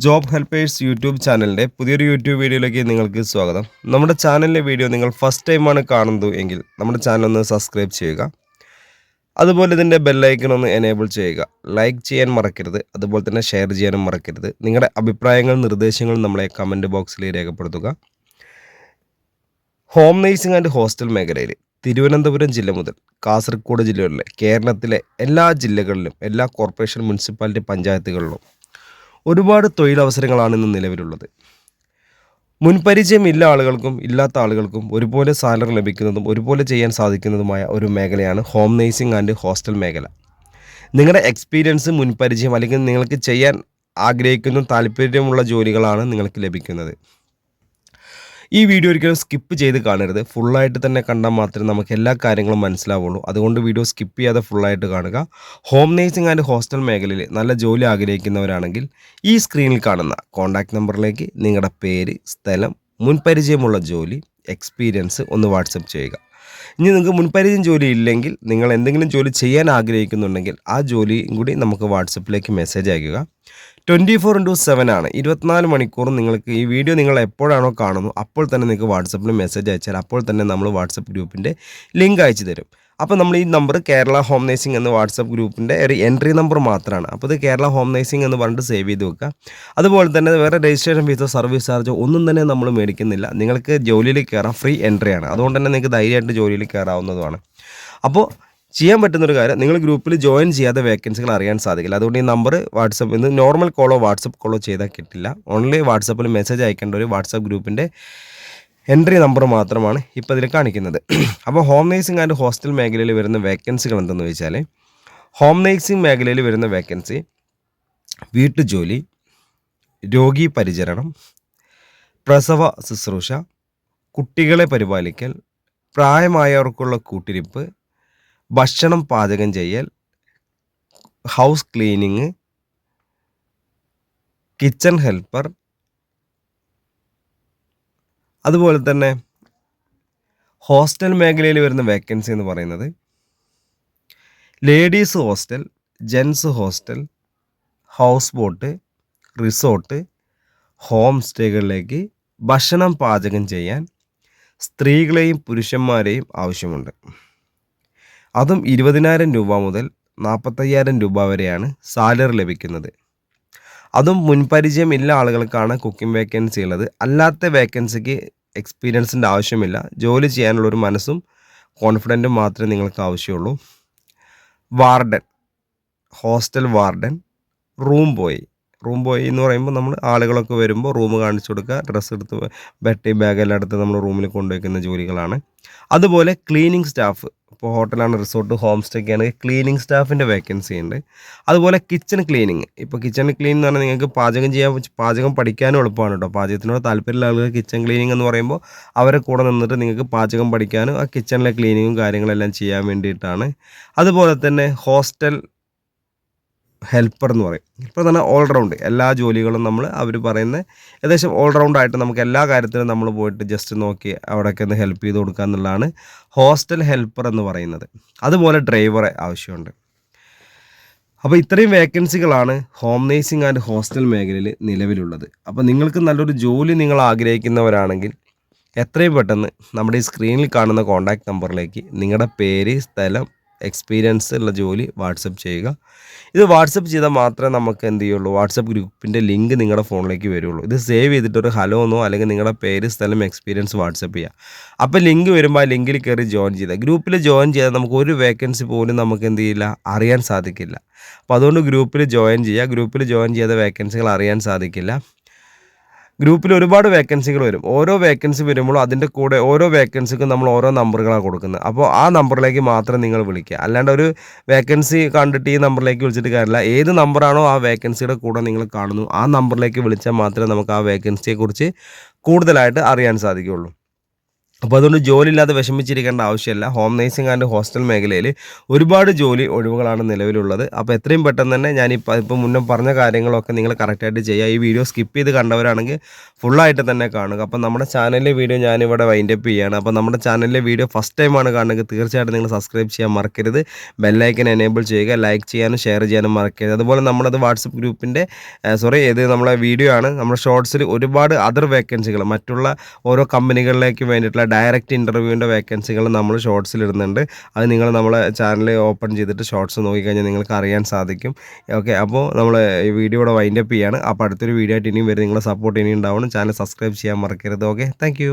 Job helpers YouTube ചാനലിൻ്റെ പുതിയൊരു YouTube വീഡിയോയിലേക്ക് നിങ്ങൾക്ക് സ്വാഗതം. നമ്മുടെ ചാനലിലെ വീഡിയോ നിങ്ങൾ ഫസ്റ്റ് ടൈമാണ് കാണുന്നത് എങ്കിൽ നമ്മുടെ ചാനൽ ഒന്ന് സബ്സ്ക്രൈബ് ചെയ്യുക. അതുപോലെ ഇതിൻ്റെ ബെല്ലൈക്കൺ ഒന്ന് എനേബിൾ ചെയ്യുക. ലൈക്ക് ചെയ്യാൻ മറക്കരുത്. അതുപോലെ തന്നെ ഷെയർ ചെയ്യാനും മറക്കരുത്. നിങ്ങളുടെ അഭിപ്രായങ്ങളും നിർദ്ദേശങ്ങളും നമ്മളെ കമൻറ്റ് ബോക്സിൽ രേഖപ്പെടുത്തുക. ഹോം നേഴ്സിംഗ് ആൻഡ് ഹോസ്റ്റൽ മേഖലയിൽ തിരുവനന്തപുരം ജില്ല മുതൽ കാസർഗോഡ് ജില്ലകളിലെ കേരളത്തിലെ എല്ലാ ജില്ലകളിലും എല്ലാ കോർപ്പറേഷൻ മുനിസിപ്പാലിറ്റി പഞ്ചായത്തുകളിലും ഒരുപാട് തൊഴിലവസരങ്ങളാണ് ഇന്ന് നിലവിലുള്ളത്. മുൻപരിചയമില്ല ആളുകൾക്കും ഇല്ലാത്ത ആളുകൾക്കും ഒരുപോലെ സാലറി ലഭിക്കുന്നതും ഒരുപോലെ ചെയ്യാൻ സാധിക്കുന്നതുമായ ഒരു മേഖലയാണ് ഹോം നേഴ്സിംഗ് ആൻഡ് ഹോസ്റ്റൽ മേഖല. നിങ്ങളുടെ എക്സ്പീരിയൻസ്, മുൻപരിചയം അല്ലെങ്കിൽ നിങ്ങൾക്ക് ചെയ്യാൻ ആഗ്രഹിക്കുന്ന താല്പര്യമുള്ള ജോലികളാണ് നിങ്ങൾക്ക് ലഭിക്കുന്നത്. ഈ വീഡിയോ ഒരിക്കലും സ്കിപ്പ് ചെയ്ത് കാണരുത്. ഫുള്ളായിട്ട് തന്നെ കണ്ടാൽ മാത്രമേ നമുക്ക് എല്ലാ കാര്യങ്ങളും മനസ്സിലാവുള്ളൂ. അതുകൊണ്ട് വീഡിയോ സ്കിപ്പ് ചെയ്യാതെ ഫുള്ളായിട്ട് കാണുക. ഹോം നേഴ്സിംഗ് ആൻഡ് ഹോസ്റ്റൽ മേഖലയിൽ നല്ല ജോലി ആഗ്രഹിക്കുന്നവരാണെങ്കിൽ ഈ സ്ക്രീനിൽ കാണുന്ന കോൺടാക്റ്റ് നമ്പറിലേക്ക് നിങ്ങളുടെ പേര്, സ്ഥലം, മുൻപരിചയമുള്ള ജോലി, എക്സ്പീരിയൻസ് ഒന്ന് വാട്സപ്പ് ചെയ്യുക. ഇനി നിങ്ങൾക്ക് മുൻപരിചയം ജോലി ഇല്ലെങ്കിൽ നിങ്ങൾ എന്തെങ്കിലും ജോലി ചെയ്യാൻ ആഗ്രഹിക്കുന്നുണ്ടെങ്കിൽ ആ ജോലിയും കൂടി നമുക്ക് വാട്സപ്പിലേക്ക് മെസ്സേജ് അയയ്ക്കുക. 24/7 ആണ്. 24 മണിക്കൂറും നിങ്ങൾക്ക് ഈ വീഡിയോ നിങ്ങൾ എപ്പോഴാണോ കാണുന്നു അപ്പോൾ തന്നെ നിങ്ങൾക്ക് വാട്സപ്പിൽ മെസ്സേജ് അയച്ചാൽ അപ്പോൾ തന്നെ നമ്മൾ വാട്സപ്പ് ഗ്രൂപ്പിൻ്റെ ലിങ്ക് അയച്ചു തരും. അപ്പോൾ നമ്മൾ ഈ നമ്പർ കേരള ഹോം നേഴ്സിംഗ് എന്ന വാട്സപ്പ് ഗ്രൂപ്പിൻ്റെ ഒരു എൻട്രി നമ്പർ മാത്രമാണ്. അപ്പോൾ ഇത് കേരള ഹോം നേഴ്സിംഗ് എന്ന് പറഞ്ഞിട്ട് സേവ് ചെയ്ത് വെക്കുക. അതുപോലെ തന്നെ വേറെ രജിസ്ട്രേഷൻ ഫീസോ സർവീസ് ചാർജോ ഒന്നും തന്നെ നമ്മൾ മേടിക്കുന്നില്ല. നിങ്ങൾക്ക് ജോലിയിൽ കയറാം, ഫ്രീ എൻട്രിയാണ്. അതുകൊണ്ട് തന്നെ നിങ്ങൾക്ക് ധൈര്യമായിട്ട് ജോലിയിൽ കയറാവുന്നതുമാണ്. അപ്പോൾ ചെയ്യാൻ പറ്റുന്നൊരു കാര്യം, നിങ്ങൾ ഗ്രൂപ്പിൽ ജോയിൻ ചെയ്യാതെ വേക്കൻസികൾ അറിയാൻ സാധിക്കില്ല. അതുകൊണ്ട് ഈ നമ്പർ വാട്സപ്പ് ഇന്ന് നോർമൽ കോളോ വാട്സപ്പ് കോളോ ചെയ്താൽ കിട്ടില്ല. ഓൺലി വാട്സപ്പിൽ മെസ്സേജ് അയക്കേണ്ട ഒരു വാട്സപ്പ് ഗ്രൂപ്പിൻ്റെ എൻട്രി നമ്പർ മാത്രമാണ് ഇപ്പോൾ ഇതിൽ കാണിക്കുന്നത്. അപ്പോൾ ഹോം നേഴ്സിംഗ് ആൻഡ് ഹോസ്റ്റൽ മേഖലയിൽ വരുന്ന വേക്കൻസികൾ എന്തെന്ന് വെച്ചാൽ, ഹോം നേഴ്സിംഗ് മേഖലയിൽ വരുന്ന വേക്കൻസി വീട്ടുജോലി, രോഗി പരിചരണം, പ്രസവ ശുശ്രൂഷ, കുട്ടികളെ പരിപാലിക്കൽ, പ്രായമായവർക്കുള്ള കൂട്ടിരിപ്പ്, ഭക്ഷണം പാചകം ചെയ്യൽ, ഹൗസ് ക്ലീനിങ്, കിച്ചൺ ഹെൽപ്പർ, അതുപോലെ തന്നെ ഹോസ്റ്റൽ മേഖലയിൽ വരുന്ന വേക്കൻസി എന്ന് പറയുന്നത് ladies hostel, gents hostel, house boat, resort, home സ്റ്റേകളിലേക്ക് ഭക്ഷണം പാചകം ചെയ്യാൻ സ്ത്രീകളെയും പുരുഷന്മാരെയും ആവശ്യമുണ്ട്. അതും 20,000 രൂപ മുതൽ 45,000 രൂപ വരെയാണ് സാലറി ലഭിക്കുന്നത്. അതും മുൻപരിചയം ഇല്ല ആളുകൾക്കാണ് കുക്കിംഗ് വേക്കൻസി ഉള്ളത്. അല്ലാത്ത വേക്കൻസിക്ക് എക്സ്പീരിയൻസിൻ്റെ ആവശ്യമില്ല. ജോലി ചെയ്യാനുള്ളൊരു മനസ്സും കോൺഫിഡൻറ്റും മാത്രമേ നിങ്ങൾക്ക് ആവശ്യമുള്ളൂ. Warden, hostel warden, room boy എന്ന് പറയുമ്പോൾ നമ്മൾ ആളുകളൊക്കെ വരുമ്പോൾ റൂം കാണിച്ചു കൊടുക്കുക, ഡ്രസ്സ് എടുത്ത് ബെട്ടി ബാഗ് എല്ലാം എടുത്ത് നമ്മൾ റൂമിൽ കൊണ്ടുവയ്ക്കുന്ന ജോലികളാണ്. അതുപോലെ ക്ലീനിങ് സ്റ്റാഫ്, ഇപ്പോൾ ഹോട്ടലാണ്, റിസോർട്ട്, ഹോം സ്റ്റേ ഒക്കെ ആണെങ്കിൽ ക്ലീനിങ് സ്റ്റാഫിൻ്റെ വേക്കൻസി ഉണ്ട്. അതുപോലെ കിച്ചൺ ക്ലീനിങ്, ഇപ്പോൾ കിച്ചൺ ക്ലീൻ എന്ന് പറഞ്ഞാൽ നിങ്ങൾക്ക് പാചകം പഠിക്കാനും എളുപ്പമാണ് കേട്ടോ. പാചകത്തിനോട് താല്പര്യമുള്ള ആളുകൾ കിച്ചൺ ക്ലീനിങ് എന്ന് പറയുമ്പോൾ അവരെ കൂടെ നിന്നിട്ട് നിങ്ങൾക്ക് പാചകം പഠിക്കാനും ആ കിച്ചണിലെ ക്ലീനിങ്ങും കാര്യങ്ങളെല്ലാം ചെയ്യാൻ വേണ്ടിയിട്ടാണ്. അതുപോലെ തന്നെ ഹോസ്റ്റൽ ഹെൽപ്പർ എന്ന് പറയും. ഇപ്പോൾ തന്നെ ഓൾറൗണ്ട് എല്ലാ ജോലികളും അവർ പറയുന്ന ഏകദേശം ഓൾറൗണ്ടായിട്ട് നമുക്ക് എല്ലാ കാര്യത്തിലും നമ്മൾ പോയിട്ട് ജസ്റ്റ് നോക്കി അവിടെയൊക്കെ ഒന്ന് ഹെൽപ്പ് ചെയ്ത് കൊടുക്കുക എന്നുള്ളതാണ് ഹോസ്റ്റൽ ഹെൽപ്പർ എന്ന് പറയുന്നത്. അതുപോലെ ഡ്രൈവറെ ആവശ്യമുണ്ട്. അപ്പോൾ ഇത്രയും വേക്കൻസികളാണ് ഹോം നേഴ്സിംഗ് ആൻഡ് ഹോസ്റ്റൽ മേഖലയിൽ നിലവിലുള്ളത്. അപ്പോൾ നിങ്ങൾക്ക് നല്ലൊരു ജോലി നിങ്ങൾ ആഗ്രഹിക്കുന്നവരാണെങ്കിൽ എത്രയും പെട്ടെന്ന് നമ്മുടെ ഈ സ്ക്രീനിൽ കാണുന്ന കോൺടാക്റ്റ് നമ്പറിലേക്ക് നിങ്ങളുടെ പേര്, സ്ഥലം, എക്സ്പീരിയൻസ് ഉള്ള ജോലി വാട്സപ്പ് ചെയ്യുക. ഇത് വാട്സപ്പ് ചെയ്താൽ മാത്രമേ നമുക്ക് എന്ത് ചെയ്യുള്ളൂ, വാട്സപ്പ് ഗ്രൂപ്പിൻ്റെ ലിങ്ക് നിങ്ങളുടെ ഫോണിലേക്ക് വരുള്ളൂ. ഇത് സേവ് ചെയ്തിട്ടൊരു ഹലോ എന്നോ അല്ലെങ്കിൽ നിങ്ങളുടെ പേര്, സ്ഥലം, എക്സ്പീരിയൻസ് വാട്സപ്പ് ചെയ്യുക. അപ്പോൾ ലിങ്ക് വരുമ്പോൾ ആ ലിങ്കിൽ കയറി ജോയിൻ ചെയ്താൽ, ഗ്രൂപ്പിൽ ജോയിൻ ചെയ്താൽ നമുക്ക് ഒരു വേക്കൻസി പോലും നമുക്ക് എന്ത് ചെയ്യില്ല, അറിയാൻ സാധിക്കില്ല. അപ്പോൾ അതുകൊണ്ട് ഗ്രൂപ്പിൽ ജോയിൻ ചെയ്യുക. ഗ്രൂപ്പിൽ ജോയിൻ ചെയ്ത വേക്കൻസികൾ അറിയാൻ സാധിക്കില്ല. ഗ്രൂപ്പിൽ ഒരുപാട് വേക്കൻസികൾ വരും. ഓരോ വേക്കൻസി വരുമ്പോൾ അതിൻ്റെ കൂടെ ഓരോ വേക്കൻസിക്കും നമ്മൾ ഓരോ നമ്പറുകളാണ് കൊടുക്കുന്നത്. അപ്പോൾ ആ നമ്പറിലേക്ക് മാത്രം നിങ്ങൾ വിളിക്കുക. അല്ലാണ്ട് ഒരു വേക്കൻസി കണ്ടിട്ട് ഈ നമ്പറിലേക്ക് വിളിച്ചിട്ട് കാര്യമില്ല. ഏത് നമ്പറാണോ ആ വേക്കൻസിയുടെ കൂടെ നിങ്ങൾ കാണുന്നു ആ നമ്പറിലേക്ക് വിളിച്ചാൽ മാത്രമേ നമുക്ക് ആ വേക്കൻസിയെക്കുറിച്ച് കൂടുതലായിട്ട് അറിയാൻ സാധിക്കുകയുള്ളൂ. അപ്പോൾ അതുകൊണ്ട് ജോലിയില്ലാതെ വിഷമിച്ചിരിക്കേണ്ട ആവശ്യമില്ല. ഹോം നേഴ്സിംഗ് ആൻഡ് ഹോസ്റ്റൽ മേഖലയിൽ ഒരുപാട് ജോലി ഒഴിവുകളാണ് നിലവിലുള്ളത്. അപ്പോൾ എത്രയും പെട്ടെന്ന് തന്നെ ഇപ്പോൾ മുന്നേ പറഞ്ഞ കാര്യങ്ങളൊക്കെ നിങ്ങൾ കറക്റ്റായിട്ട് ചെയ്യുക. ഈ വീഡിയോ സ്കിപ്പ് ചെയ്ത് കണ്ടവരാണെങ്കിൽ ഫുള്ളായിട്ട് തന്നെ കാണുക. അപ്പോൾ നമ്മുടെ ചാനലിലെ വീഡിയോ ഞാനിവിടെ വൈൻഡപ്പ് ചെയ്യുകയാണ്. അപ്പോൾ നമ്മുടെ ചാനലിലെ വീഡിയോ ഫസ്റ്റ് ടൈമാണ് കാണുന്നത്, തീർച്ചയായിട്ടും നിങ്ങൾ സബ്സ്ക്രൈബ് ചെയ്യാൻ മറക്കരുത്. ബെല്ലൈക്കൻ എനേബിൾ ചെയ്യുക, ലൈക്ക് ചെയ്യാനും ഷെയർ ചെയ്യാനും മറക്കരുത്. അതുപോലെ നമ്മളത് വാട്സപ്പ് ഗ്രൂപ്പിൻ്റെ ഇത് നമ്മളെ വീഡിയോ ആണ്. നമ്മുടെ ഷോർട്സിൽ ഒരുപാട് അതർ വേക്കൻസികൾ മറ്റുള്ള ഓരോ കമ്പനികളിലേക്ക് വേണ്ടിയിട്ടുള്ള ഡയറക്റ്റ് ഇൻ്റർവ്യൂവിൻ്റെ വേക്കൻസികൾ നമ്മൾ ഷോർട്സിൽ ഇടുന്നുണ്ട്. അത് നിങ്ങൾ നമ്മളെ ചാനൽ ഓപ്പൺ ചെയ്തിട്ട് ഷോർട്സ് നോക്കിക്കഴിഞ്ഞാൽ നിങ്ങൾക്ക് അറിയാൻ സാധിക്കും. ഓക്കെ, അപ്പോൾ നമ്മൾ ഈ വീഡിയോ ഇവിടെ വൈൻഡപ്പ് ചെയ്യാണ്. അപ്പോൾ അടുത്തൊരു വീഡിയോ ആയിട്ട് ഇനിയും വരും. നിങ്ങളെ സപ്പോർട്ട് ഇനിയും ഉണ്ടാവണം. ചാനൽ സബ്സ്ക്രൈബ് ചെയ്യാൻ മറക്കരുത്. Okay, thank